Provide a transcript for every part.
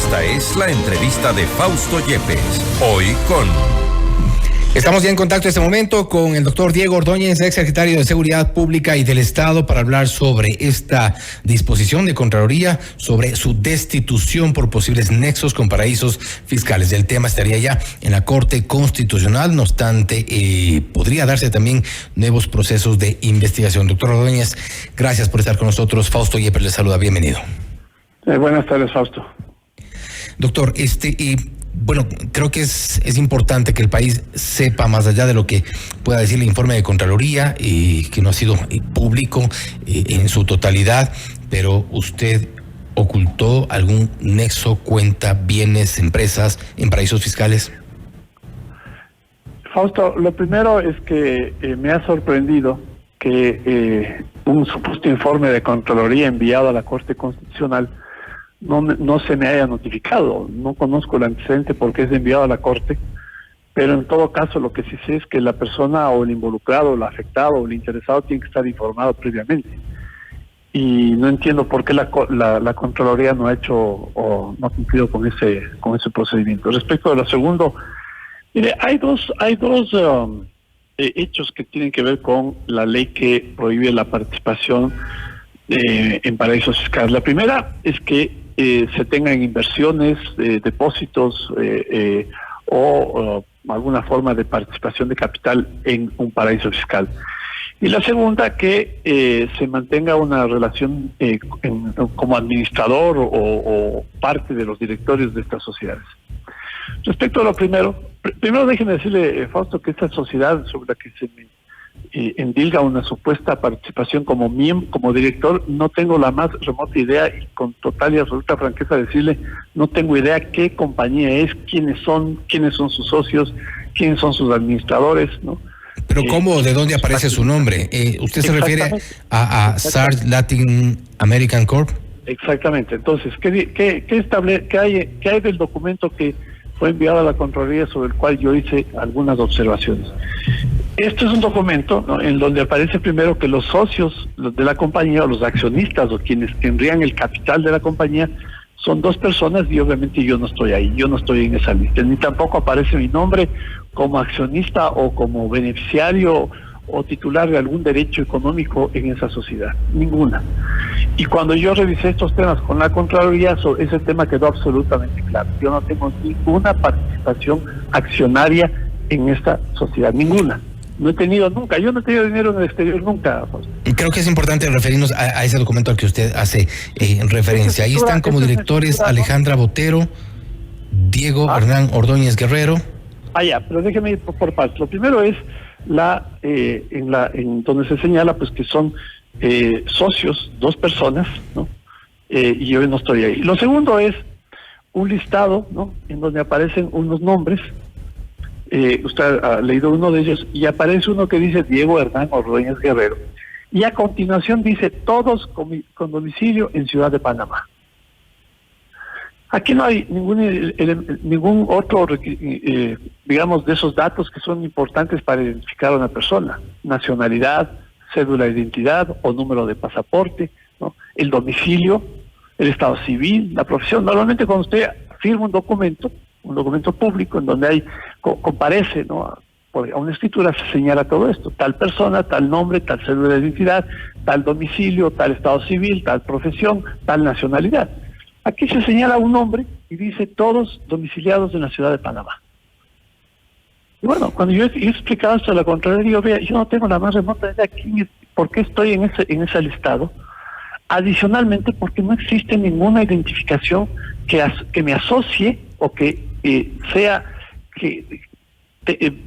Esta es la entrevista de Fausto Yepes, hoy con... Estamos ya en contacto en este momento con el doctor Diego Ordóñez, ex secretario de Seguridad Pública y del Estado, para hablar sobre esta disposición de Contraloría sobre su destitución por posibles nexos con paraísos fiscales. El tema estaría ya en la Corte Constitucional, no obstante, podría darse también nuevos procesos de investigación. Doctor Ordóñez, gracias por estar con nosotros. Fausto Yepes le saluda, bienvenido. Buenas tardes, Fausto. Doctor, bueno, creo que es importante que el país sepa, más allá de lo que pueda decir el informe de Contraloría, que no ha sido público en su totalidad, pero usted ocultó algún nexo, cuenta, bienes, empresas en paraísos fiscales. Fausto, lo primero es que me ha sorprendido que un supuesto informe de Contraloría enviado a la Corte Constitucional no se me haya notificado. No conozco el antecedente porque es enviado a la Corte, pero en todo caso lo que sí sé es que la persona o el involucrado, el afectado o el interesado tiene que estar informado previamente. Y no entiendo por qué la Contraloría no ha hecho o no ha cumplido con ese procedimiento. Respecto de lo segundo, mire, hay dos hechos que tienen que ver con la ley que prohíbe la participación en paraísos fiscales. La primera es que se tengan inversiones, depósitos o alguna forma de participación de capital en un paraíso fiscal. Y la segunda, que se mantenga una relación como administrador o parte de los directorios de estas sociedades. Respecto a lo primero déjeme decirle, Fausto, que esta sociedad sobre la que se me endilga una supuesta participación como director, no tengo la más remota idea, y con total y absoluta franqueza decirle, no tengo idea qué compañía es, quiénes son sus socios, quiénes son sus administradores, ¿no? Pero ¿cómo? ¿De dónde aparece su nombre? ¿Usted se refiere a SARS Latin American Corp? Exactamente. Entonces, ¿qué hay del documento que fue enviado a la Contraloría sobre el cual yo hice algunas observaciones? Esto es un documento, ¿no?, en donde aparece primero que los socios de la compañía, o los accionistas, o quienes tendrían el capital de la compañía, son dos personas, y obviamente yo no estoy ahí, yo no estoy en esa lista, ni tampoco aparece mi nombre como accionista o como beneficiario o titular de algún derecho económico en esa sociedad, ninguna. Y cuando yo revisé estos temas con la Contraloría, ese tema quedó absolutamente claro. Yo no tengo ninguna participación accionaria en esta sociedad, ninguna. No he tenido nunca, yo no he tenido dinero en el exterior nunca. Creo que es importante referirnos a ese documento al que usted hace referencia. Ahí están como directores Alejandra Botero, Diego Hernán Ordóñez Guerrero. Pero déjeme ir por partes. Lo primero es en donde se señala pues que son socios, dos personas, ¿no? Y yo no estoy ahí. Lo segundo es un listado, ¿no?, en donde aparecen unos nombres. Usted ha leído uno de ellos y aparece uno que dice Diego Hernán Ordóñez Guerrero, y a continuación dice todos con domicilio en Ciudad de Panamá. Aquí no hay ningún otro, digamos, de esos datos que son importantes para identificar a una persona: nacionalidad, cédula de identidad o número de pasaporte, ¿no?, el domicilio, el estado civil, la profesión. Normalmente cuando usted firma un documento público en donde comparece, ¿no?, a una escritura, se señala todo esto: tal persona, tal nombre, tal cédula de identidad, tal domicilio, tal estado civil, tal profesión, tal nacionalidad. Aquí se señala un nombre y dice todos domiciliados en la Ciudad de Panamá. Y bueno, cuando yo he explicado esto a la Contraloría, digo, vea, yo no tengo la más remota idea por qué estoy en ese listado. Adicionalmente, porque no existe ninguna identificación que me asocie o que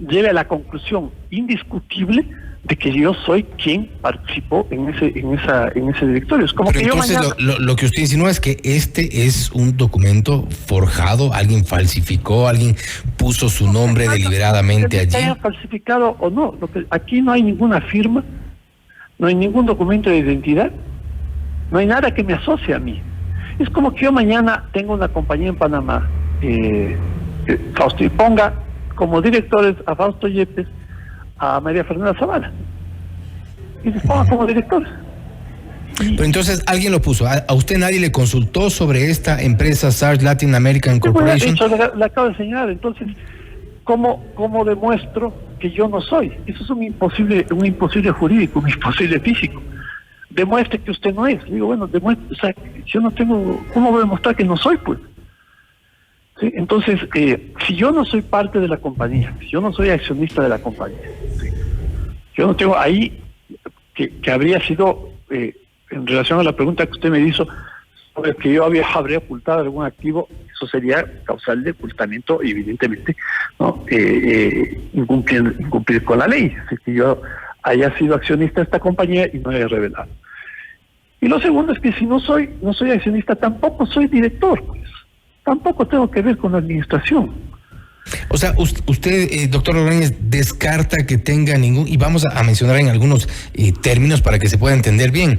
lleve a la conclusión indiscutible de que yo soy quien participó en ese directorio. Es como. Pero que entonces lo que usted insinúa es que este es un documento forjado, alguien falsificó, alguien puso su nombre deliberadamente allí. Haya falsificado o no, aquí no hay ninguna firma, no hay ningún documento de identidad, no hay nada que me asocie a mí. Es como que yo mañana tengo una compañía en Panamá, Fausto, y ponga como directores a Fausto Yepes, a María Fernanda Zavala, y se ponga como directores. Pero entonces alguien lo puso. ¿A usted nadie le consultó sobre esta empresa SARS Latin American Pues, Corporation? de hecho, la acabo de señalar. Entonces, ¿cómo demuestro que yo no soy? Eso es un imposible jurídico, un imposible físico. Demuestre que usted no es. Digo, bueno, demuestre, o sea, yo no tengo, ¿cómo voy a demostrar que no soy, pues? ¿Sí? Entonces, si yo no soy parte de la compañía, si yo no soy accionista de la compañía, ¿sí? Yo no tengo ahí que habría sido, en relación a la pregunta que usted me hizo, sobre que yo habría ocultado algún activo, eso sería causal de ocultamiento, evidentemente, ¿no? Incumplir con la ley, así que yo haya sido accionista de esta compañía y no haya revelado. Y lo segundo es que si no soy accionista, tampoco soy director, pues. Tampoco tengo que ver con la administración. O sea, usted, doctor Ordóñez, descarta que tenga ningún, y vamos a mencionar en algunos términos para que se pueda entender bien,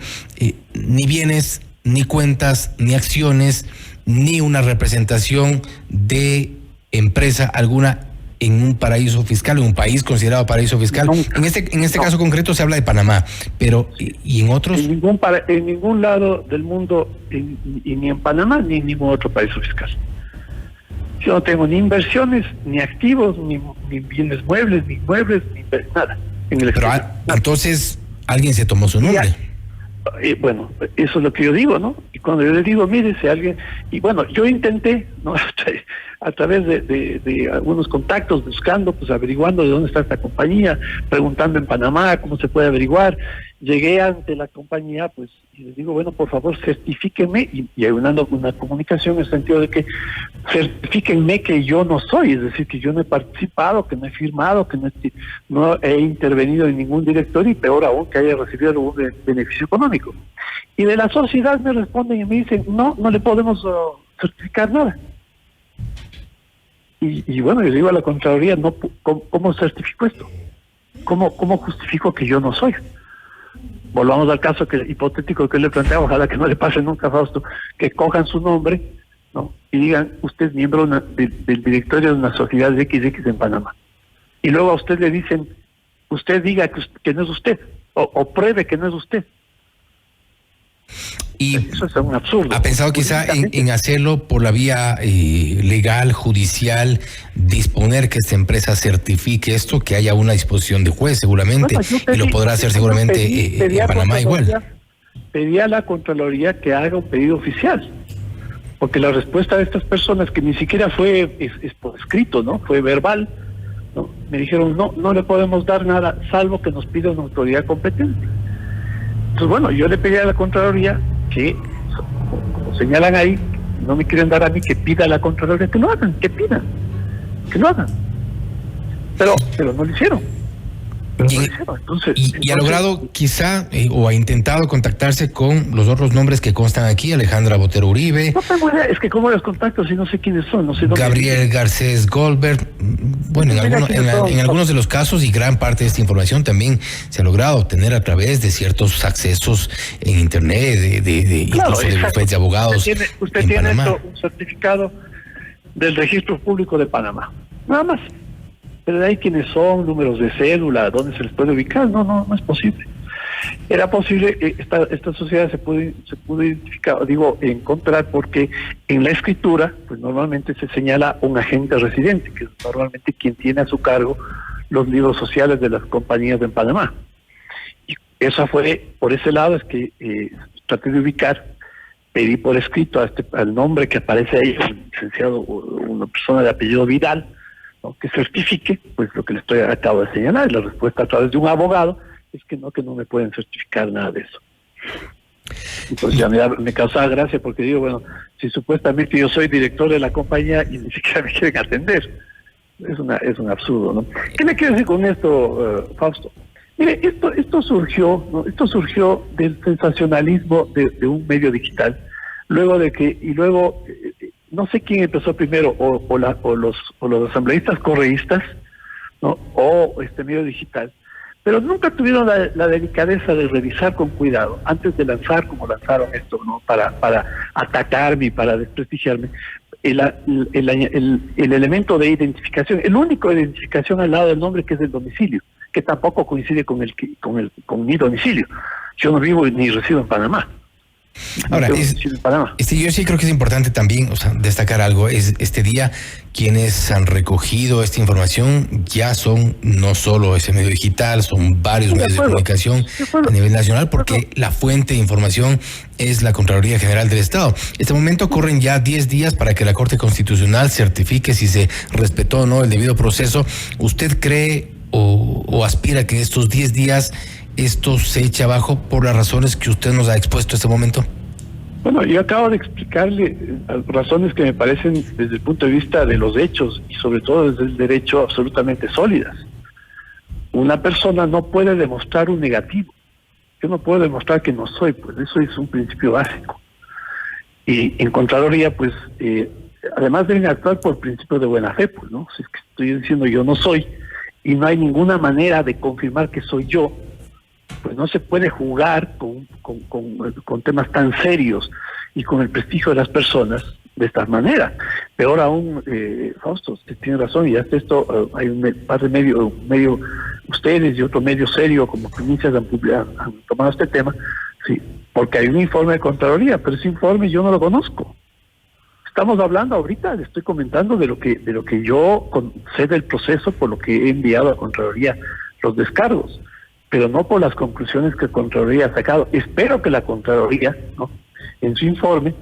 ni bienes, ni cuentas, ni acciones, ni una representación de empresa alguna en un paraíso fiscal, en un país considerado paraíso fiscal. Nunca. En este caso concreto se habla de Panamá, pero ¿y en otros? En ningún lado del mundo, y ni en Panamá, ni en ningún otro paraíso fiscal. Yo no tengo ni inversiones, ni activos, ni bienes muebles, ni inmuebles, ni nada. En el Pero entonces alguien se tomó su nombre. Bueno, eso es lo que yo digo, ¿no? Y cuando yo le digo, mire, si alguien... Y bueno, yo intenté, ¿no? A través de algunos contactos, buscando, pues averiguando de dónde está esta compañía, preguntando en Panamá cómo se puede averiguar. Llegué ante la compañía, pues, y les digo, bueno, por favor, certifíquenme, y hay una comunicación en el sentido de que certifíquenme que yo no soy, es decir, que yo no he participado, que no he firmado, que no he intervenido en ningún directorio, y peor aún, que haya recibido algún beneficio económico. Y de la sociedad me responden y me dicen, no le podemos certificar nada. Y bueno, yo digo a la Contraloría, no, ¿cómo certifico esto? ¿Cómo justifico que yo no soy? Volvamos al caso hipotético que le planteaba, ojalá que no le pase nunca a Fausto, que cojan su nombre, ¿no? Y digan, usted es miembro del directorio de una sociedad de XX en Panamá. Y luego a usted le dicen, usted diga que no es usted, o pruebe que no es usted. Y eso es un absurdo. ¿Ha pensado quizá en hacerlo por la vía legal, judicial, disponer que esta empresa certifique esto, que haya una disposición de juez seguramente, y lo podrá hacer seguramente en Panamá igual? Pedí a la Contraloría que haga un pedido oficial, porque la respuesta de estas personas, que ni siquiera fue es por escrito, ¿no? Fue verbal, ¿no? Me dijeron, no le podemos dar nada, salvo que nos pida una autoridad competente. Entonces, bueno, yo le pedí a la Contraloría que, como señalan ahí, no me quieren dar a mí, que pida a la Contraloría que lo hagan, que pidan, que lo hagan. Pero no lo hicieron. Y ha logrado quizá, o ha intentado contactarse con los otros nombres que constan aquí, Alejandra Botero Uribe. No tengo idea, es que cómo los contacto si no sé quiénes son, no sé dónde. Gabriel Garcés Goldberg. Bueno, en algunos de los casos, y gran parte de esta información también se ha logrado obtener a través de ciertos accesos en internet, incluso de bufetes de abogados. Usted tiene esto, un certificado del Registro Público de Panamá, nada más. Pero de ahí quiénes son, números de cédula, dónde se les puede ubicar, no es posible. Era posible, esta sociedad se pudo identificar, encontrar, porque en la escritura, pues normalmente se señala un agente residente, que es normalmente quien tiene a su cargo los libros sociales de las compañías en Panamá. Y eso fue, por ese lado, es que traté de ubicar, pedí por escrito al nombre que aparece ahí, el licenciado, una persona de apellido Vidal, ¿no? Que certifique, pues lo que le acabo de señalar. La respuesta a través de un abogado es que no me pueden certificar nada de eso. Entonces ya me causaba gracia, porque digo, bueno, si supuestamente yo soy director de la compañía y ni siquiera me quieren atender, es un absurdo, ¿no? ¿Qué le quiero decir con esto, Fausto? Mire, esto surgió, ¿no? Esto surgió del sensacionalismo de un medio digital, luego no sé quién empezó primero, o los asambleístas correístas, ¿no? O este medio digital, pero nunca tuvieron la delicadeza de revisar con cuidado, antes de lanzar como lanzaron esto, ¿no? Para atacarme y para desprestigiarme, el elemento de identificación, el único de identificación al lado del nombre, que es el domicilio, que tampoco coincide con mi domicilio. Yo no vivo ni resido en Panamá. Ahora, yo sí creo que es importante también, destacar algo. Es este día quienes han recogido esta información ya son no solo ese medio digital, son varios medios de comunicación a nivel nacional, porque la fuente de información es la Contraloría General del Estado. En este momento corren ya 10 días para que la Corte Constitucional certifique si se respetó o no el debido proceso. ¿Usted cree o aspira que en estos 10 días esto se eche abajo por las razones que usted nos ha expuesto en este momento? Bueno, yo acabo de explicarle razones que me parecen desde el punto de vista de los hechos y sobre todo desde el derecho absolutamente sólidas. Una persona no puede demostrar un negativo. Yo no puedo demostrar que no soy, pues eso es un principio básico. Y en Contraloría, pues, además deben actuar por principio de buena fe, pues, ¿no? Si es que estoy diciendo yo no soy y no hay ninguna manera de confirmar que soy yo, pues no se puede jugar con temas tan serios y con el prestigio de las personas de esta manera. Peor aún, Fausto, usted tiene razón, y hasta esto hay un par de medio ustedes y otro medio serio como provincias han tomado este tema, sí, porque hay un informe de Contraloría, pero ese informe yo no lo conozco. Estamos hablando ahorita, le estoy comentando de lo que yo sé del proceso, por lo que he enviado a Contraloría los descargos, pero no por las conclusiones que Contraloría ha sacado. Espero que la Contraloría, ¿no?, en su informe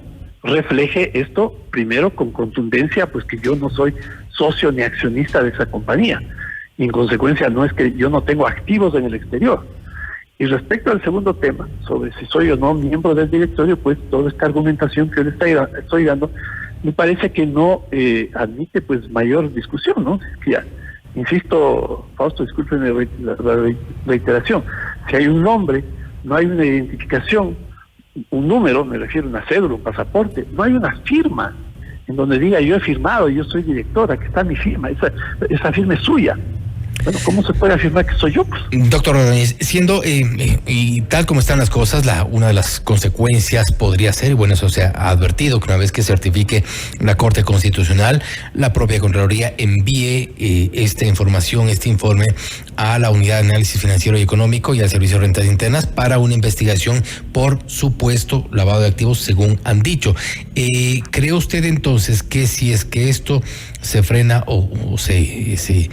refleje esto primero con contundencia, pues que yo no soy socio ni accionista de esa compañía, y en consecuencia no es que yo no tengo activos en el exterior. Y respecto al segundo tema, sobre si soy o no miembro del directorio, pues toda esta argumentación que yo le estoy dando, me parece que no admite pues mayor discusión, ¿no? Es que ya, insisto, Fausto, discúlpeme la reiteración, si hay un nombre, no hay una identificación, un número, me refiero a una cédula, un pasaporte, no hay una firma en donde diga yo he firmado, yo soy directora, que está mi firma, esa firma es suya. Bueno, ¿cómo se puede afirmar que soy yo? Pues? Doctor Ordóñez, siendo y tal como están las cosas, una de las consecuencias podría ser, y bueno, eso se ha advertido, que una vez que certifique la Corte Constitucional, la propia Contraloría envíe esta información, este informe, a la Unidad de Análisis Financiero y Económico y al Servicio de Rentas Internas para una investigación por supuesto lavado de activos, según han dicho. ¿Cree usted entonces que si es que esto se frena o se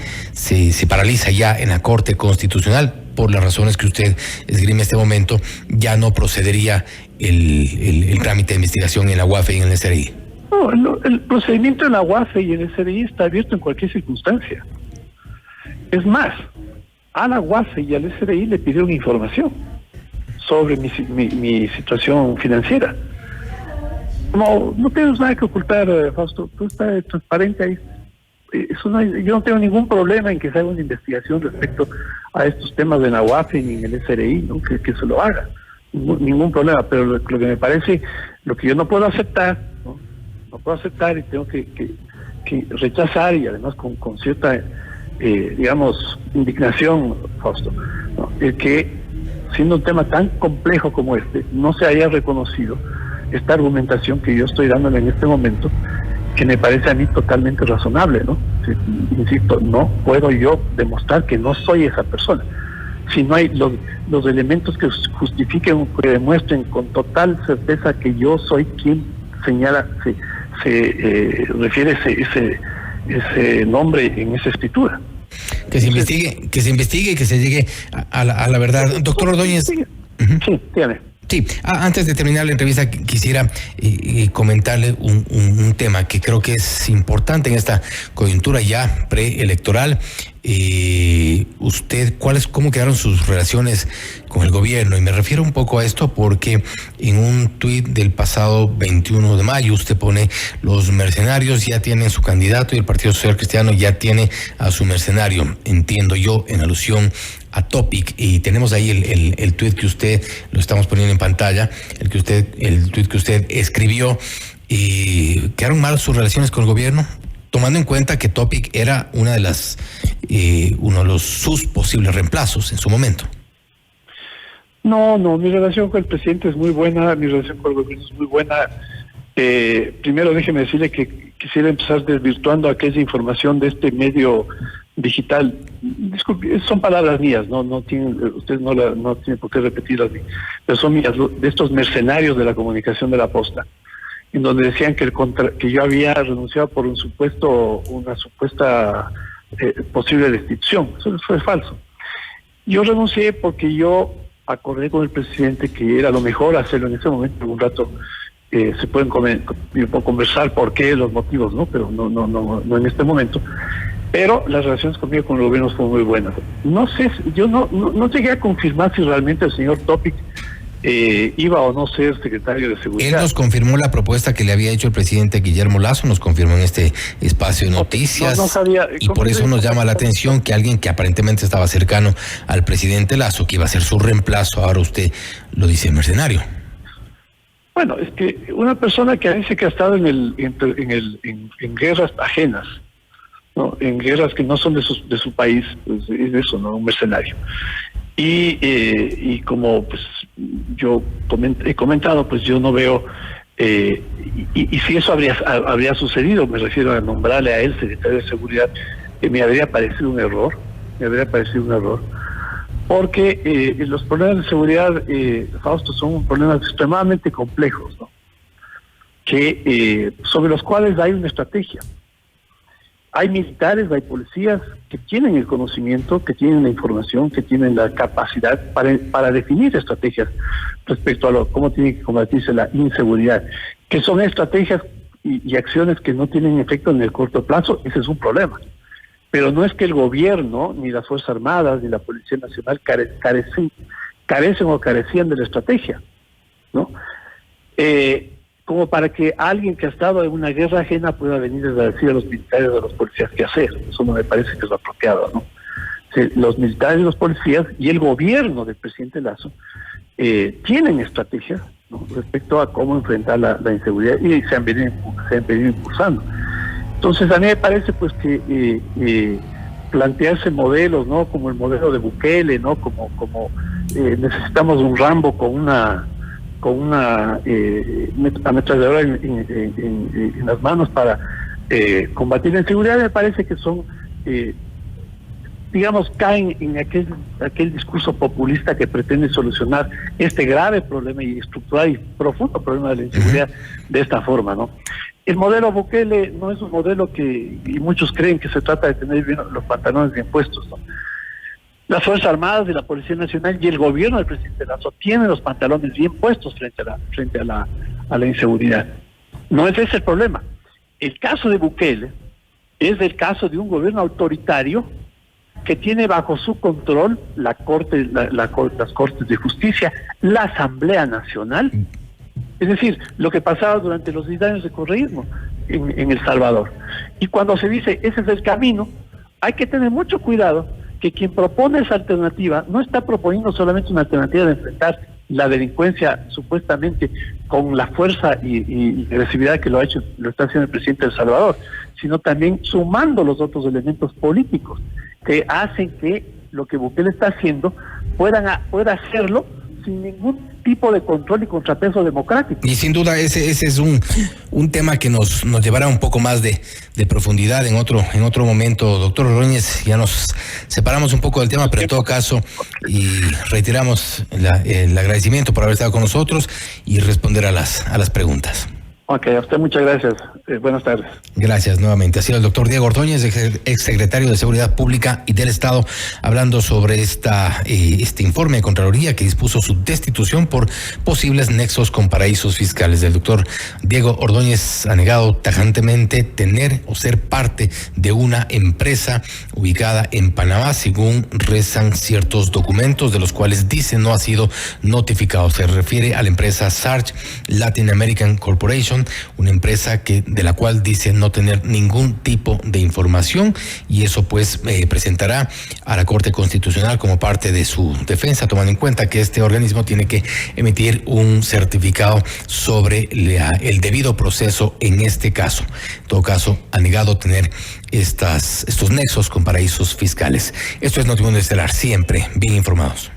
paraliza ya en la Corte Constitucional, por las razones que usted esgrime en este momento, ya no procedería el trámite de investigación en la UAFE y en el SRI? No, el procedimiento en la UAFE y en el SRI está abierto en cualquier circunstancia. Es más, a la UAFE y al SRI le pidieron información sobre mi situación financiera. No tenemos nada que ocultar, Fausto, tú estás transparente ahí. Yo no tengo ningún problema en que se haga una investigación respecto a estos temas de la UAFE ni en el SRI, ¿no? Que se lo haga, ningún problema, pero lo que me parece, lo que yo no puedo aceptar, no puedo aceptar y tengo que rechazar, y además con cierta digamos indignación, Fausto, ¿no?, es que siendo un tema tan complejo como este no se haya reconocido esta argumentación que yo estoy dándole en este momento, que me parece a mí totalmente razonable, ¿no? Insisto, no puedo yo demostrar que no soy esa persona. Si no hay los elementos que justifiquen, que demuestren con total certeza que yo soy quien señala, se refiere ese nombre en esa escritura. Que se investigue y que se llegue a la verdad. Doctor Ordóñez. Sí, dígame. Sí, antes de terminar la entrevista quisiera comentarle un tema que creo que es importante en esta coyuntura ya preelectoral. Usted, ¿cómo quedaron sus relaciones con el gobierno? Y me refiero un poco a esto porque en un tuit del pasado 21 de mayo usted pone: los mercenarios ya tienen su candidato y el Partido Social Cristiano ya tiene a su mercenario, entiendo yo, en alusión a Topic. Y tenemos ahí el tuit que usted, lo estamos poniendo en pantalla, el tuit que usted escribió. ¿Quedaron mal sus relaciones con el gobierno, tomando en cuenta que Topic era uno de sus posibles reemplazos en su momento? No, mi relación con el presidente es muy buena, mi relación con el gobierno es muy buena. Primero déjeme decirle que quisiera empezar desvirtuando aquella información de este medio digital, disculpe, son palabras mías, no tienen, usted no tiene por qué repetirlas, pero son mías, de estos mercenarios de la comunicación de la Posta, en donde decían que yo había renunciado por una supuesta posible destitución. Eso fue falso. Yo renuncié porque yo acordé con el presidente que era lo mejor hacerlo en ese momento. En un rato se pueden conversar por qué, los motivos, ¿no? Pero no en este momento. Pero las relaciones conmigo con el gobierno fueron muy buenas. No sé, yo no llegué a confirmar si realmente el señor Topic iba o no ser secretario de Seguridad. Él nos confirmó la propuesta que le había hecho el presidente Guillermo Lasso, nos confirmó en este espacio de noticias, no sabía, y por eso nos llama la atención que alguien que aparentemente estaba cercano al presidente Lasso, que iba a ser su reemplazo, ahora usted lo dice mercenario. Bueno, es que una persona que dice que ha estado en guerras ajenas, ¿no? En guerras que no son de su país, pues es eso, ¿no? Un mercenario. Y como pues yo he comentado, pues yo no veo, y si eso habría sucedido, me refiero a nombrarle a él secretario de Seguridad, me habría parecido un error, porque los problemas de seguridad, Fausto, son problemas extremadamente complejos, ¿no? Que sobre los cuales hay una estrategia. Hay militares, hay policías que tienen el conocimiento, que tienen la información, que tienen la capacidad para definir estrategias respecto a cómo tiene que combatirse la inseguridad, que son estrategias y acciones que no tienen efecto en el corto plazo. Ese es un problema. Pero no es que el gobierno, ni las Fuerzas Armadas, ni la Policía Nacional carecen o carecían de la estrategia, ¿no? Como para que alguien que ha estado en una guerra ajena pueda venir a decir a los militares o a los policías qué hacer. Eso no me parece que es lo apropiado, ¿no? Los militares y los policías y el gobierno del presidente Lasso tienen estrategias, ¿no? Respecto a cómo enfrentar la inseguridad, y se han venido impulsando. Entonces a mí me parece pues que plantearse modelos, ¿no? Como el modelo de Bukele, ¿no? Como necesitamos un Rambo con una ametralladora en las manos para combatir la inseguridad, me parece que son, caen en aquel discurso populista que pretende solucionar este grave problema y estructural y profundo problema de la inseguridad de esta forma, ¿no? El modelo Bukele no es un modelo y muchos creen que se trata de tener bien los pantalones bien puestos, ¿no? Las Fuerzas Armadas y la Policía Nacional y el gobierno del presidente Lasso tienen los pantalones bien puestos frente a la inseguridad. No es ese el problema. El caso de Bukele es el caso de un gobierno autoritario que tiene bajo su control las Cortes de Justicia, la Asamblea Nacional, es decir, lo que pasaba durante los 10 años de correísmo en El Salvador. Y cuando se dice ese es el camino, hay que tener mucho cuidado que quien propone esa alternativa no está proponiendo solamente una alternativa de enfrentar la delincuencia supuestamente con la fuerza y agresividad que lo está haciendo el presidente de El Salvador, sino también sumando los otros elementos políticos que hacen que lo que Bukele está haciendo pueda hacerlo sin ningún tipo de control y contrapeso democrático. Y sin duda ese es un tema que nos llevará un poco más de profundidad en otro momento. Doctor Ordóñez, ya nos separamos un poco del tema, pero en todo caso, y reiteramos el agradecimiento por haber estado con nosotros y responder a las preguntas. Ok, a usted muchas gracias. Buenas tardes. Gracias nuevamente. Ha sido el doctor Diego Ordóñez, exsecretario de Seguridad Pública y del Estado, hablando sobre este informe de Contraloría que dispuso su destitución por posibles nexos con paraísos fiscales. El doctor Diego Ordóñez ha negado tajantemente tener o ser parte de una empresa ubicada en Panamá, según rezan ciertos documentos de los cuales dice no ha sido notificado. Se refiere a la empresa Sarge Latin American Corporation, una empresa de la cual dice no tener ningún tipo de información, y eso pues presentará a la Corte Constitucional como parte de su defensa, tomando en cuenta que este organismo tiene que emitir un certificado sobre el debido proceso en este caso. En todo caso, ha negado tener estos nexos con paraísos fiscales. Esto es Notimundo Estelar, siempre bien informados.